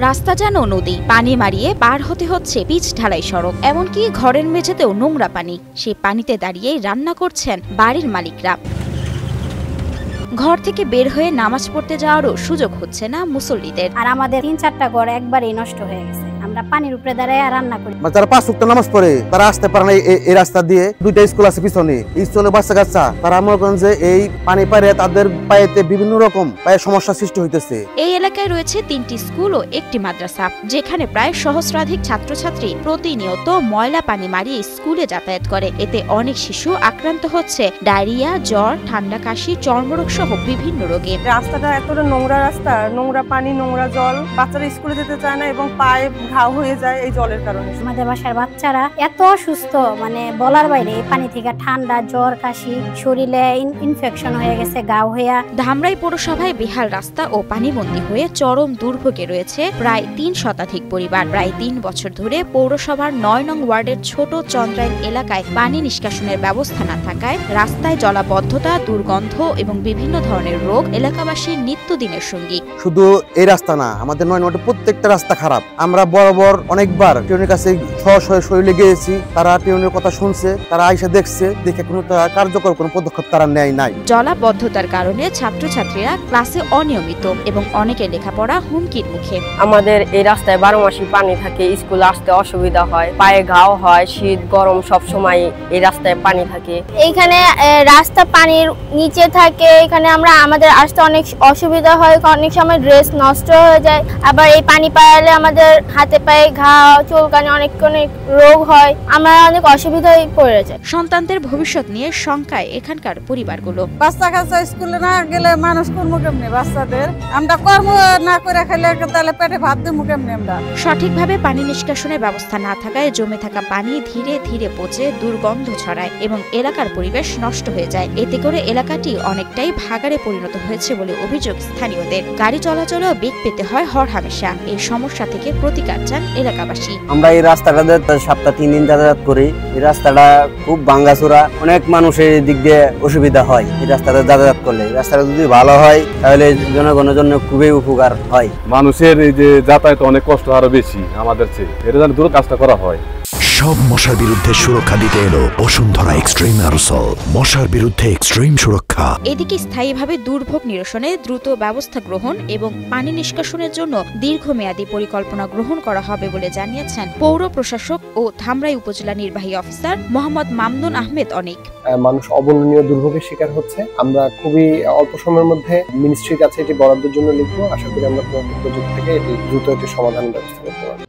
রাস্তা যেন নদী, পানি মারিয়ে পার হতে হচ্ছে পিচ ঢালাই সড়ক। এমনকি ঘরের মেঝেতেও নোংরা পানি। সেই পানিতে দাঁড়িয়েই রান্না করছেন বাড়ির মালিকরা। ঘর থেকে বের হয়ে নামাজ পড়তে যাওয়ারও সুযোগ হচ্ছে না মুসল্লিদের। আর আমাদের ৩-৪টা ঘর একবারেই নষ্ট হয়ে গেছে। আমরা পানির উপরে দাঁড়ায় রান্না করি। যারা ৫ ওয়াক্ত নামাজ পড়ে তারা আসতে পারে না এই রাস্তা দিয়ে। ২টা স্কুল আছে পিছনে, স্কুলে বাচ্চা কাচ্চা তারা মনে করেন যে এই পানি পারে তাদের পায়েতে বিভিন্ন রকম পায়ে সমস্যা সৃষ্টি হইতেছে। এই এলাকায় রয়েছে ৩টি স্কুল ও একটি মাদ্রাসা, যেখানে প্রায় সহস্রাধিক ছাত্রছাত্রী প্রতিনিয়ত ময়লা পানি মারিয়ে স্কুলে যাতায়াত করে। এতে অনেক শিশু আক্রান্ত হচ্ছে ডায়রিয়া, জ্বর, ঠান্ডা, কাশি, চর্মরোগ সহ বিভিন্ন রোগে। রাস্তাটা এতটা নোংরা রাস্তা, নোংরা পানি, নোংরা জল, বাচ্চারা স্কুলে যেতে চায় না এবং পায়ে ঘাও হয়ে যায় এই জলের কারণে। আমাদের বাসার বাচ্চারা এত অসুস্থ, মানে বলার বাইরে। এই পানি থেকে ঠান্ডা, জ্বর, কাশি, শরীরে ইনফেকশন হয়ে গেছে, ঘাও হয়ে। ধামরাই পৌরসভায় বেহাল রাস্তা ও পানিবন্দী হয়ে চরম দুর্ভোগে রয়েছে প্রায় ৩ শতাধিক পরিবার। প্রায় ৩ বছর ধরে পৌরসভার ৯ নং ওয়ার্ডের ছোট চন্দ্রাইল এলাকায় পানি নিষ্কাশনের ব্যবস্থা না থাকায় রাস্তায় জলাবদ্ধতা, দুর্গন্ধ এবং বিভিন্ন ধরনের রোগ এলাকাবাসীর নিত্যদিনের সঙ্গী। শুধু এই রাস্তা না, আমাদের ৯ নম্বরের প্রত্যেকটা রাস্তা খারাপ। আমরা বরাবর অনেকবার টিউনের কাছে শরীরে গিয়েছি, তারা টিউনের কথা শুনছে, তারা আইসা দেখছে, দেখে কোনো কার্যকর কোনো পদক্ষেপ তারা নেয় নাই। জলাবদ্ধতার কারণে ছাত্রছাত্রীরা ক্লাসে অনিয়মিত এবং অনেকের লেখাপড়া হুমকির মুখে। আমাদের এই রাস্তায় 12 মাসই পানি থাকে, স্কুলে আসতে অসুবিধা হয়, পায়ে ঘাও হয়, শীত গরম সব সময় এই রাস্তায় পানি থাকে। এইখানে রাস্তা পানির নিচে থাকে, এখানে আমাদের আসতে অনেক অসুবিধা হয়, অনেক সময় ড্রেস নষ্ট হয়ে যায়। আবার এই পানি পাইলে আমাদের হাতে পায়ে ঘাও, চুলকানি, অনেক রোগ হয়, আমরা অনেক অসুবিধায় পড়ে যাই। সন্তানদের ভবিষ্যৎ নিয়ে শঙ্কায় এখানকার পরিবারগুলো। বাচ্চা কাচ্চা স্কুলে না গেলে মানুষ কর্ম কেমনে? বাচ্চাদের আমরা কর্ম না করে খাইলে তাহলে পেটে ভাত দেবো কেমনে? আমরা সঠিকভাবে পানি নিষ্কাশনের ব্যবস্থা না থাকায় জমে থাকা পানি ধীরে ধীরে পচে দুর্গন্ধ ছড়ায় এবং এলাকার পরিবেশ নষ্ট হয়ে যায়। এতে করে এলাকাটি অনেকটাই ভাগাড়ে পরিণত হয়েছে বলে অভিযোগ স্থানীয়দের। গাড়ি চলাচলেও বেগ পেতে হয় হরহামেশা। এই সমস্যা থেকে প্রতিকার চান এলাকাবাসী। আমরা এই রাস্তাটাতে সপ্তাহে 3 দিন যাতায়াত করি। এই রাস্তাটা খুব ভাঙাচোরা, অনেক মানুষের দিক দিয়ে অসুবিধা হয় এই রাস্তাটা যাতায়াত করলে। রাস্তাটা যদি ভালো হয় তাহলে জনগণের জন্য খুবই উপকার হয়। মানুষের এই যে যাতায়াত অনেক কষ্ট আরো বেশি আমাদের চেয়ে, এটা যেন দ্রুত কাজটা করা হয়। সব মশার বিরুদ্ধে সুরক্ষা দিতে এলো বসুন্ধরা এক্সট্রিম অ্যারোসল, মশার বিরুদ্ধে এক্সট্রিম সুরক্ষা। এদিকে স্থায়ীভাবে দুর্ভোগ নিরসনে দ্রুত ব্যবস্থা গ্রহণ এবং পানি নিষ্কাশনের জন্য দীর্ঘমেয়াদী পরিকল্পনা গ্রহণ করা হবে বলে জানিয়েছেন পৌর প্রশাসক ও ধামরাই উপজেলা নির্বাহী অফিসার মোহাম্মদ মামুনুন আহমেদ অনিক। মানুষ অবর্ণনীয় দুর্ভোগের শিকার হচ্ছে। আমরা খুবই অল্প সময়ের মধ্যে মিনিস্ট্রির কাছে এটি বরাদ্দের জন্য লিখবো। আশা করি আমরা প্রযুক্তি থেকে এটি দ্রুত একটি সমাধান ব্যবস্থা করতে পারবো।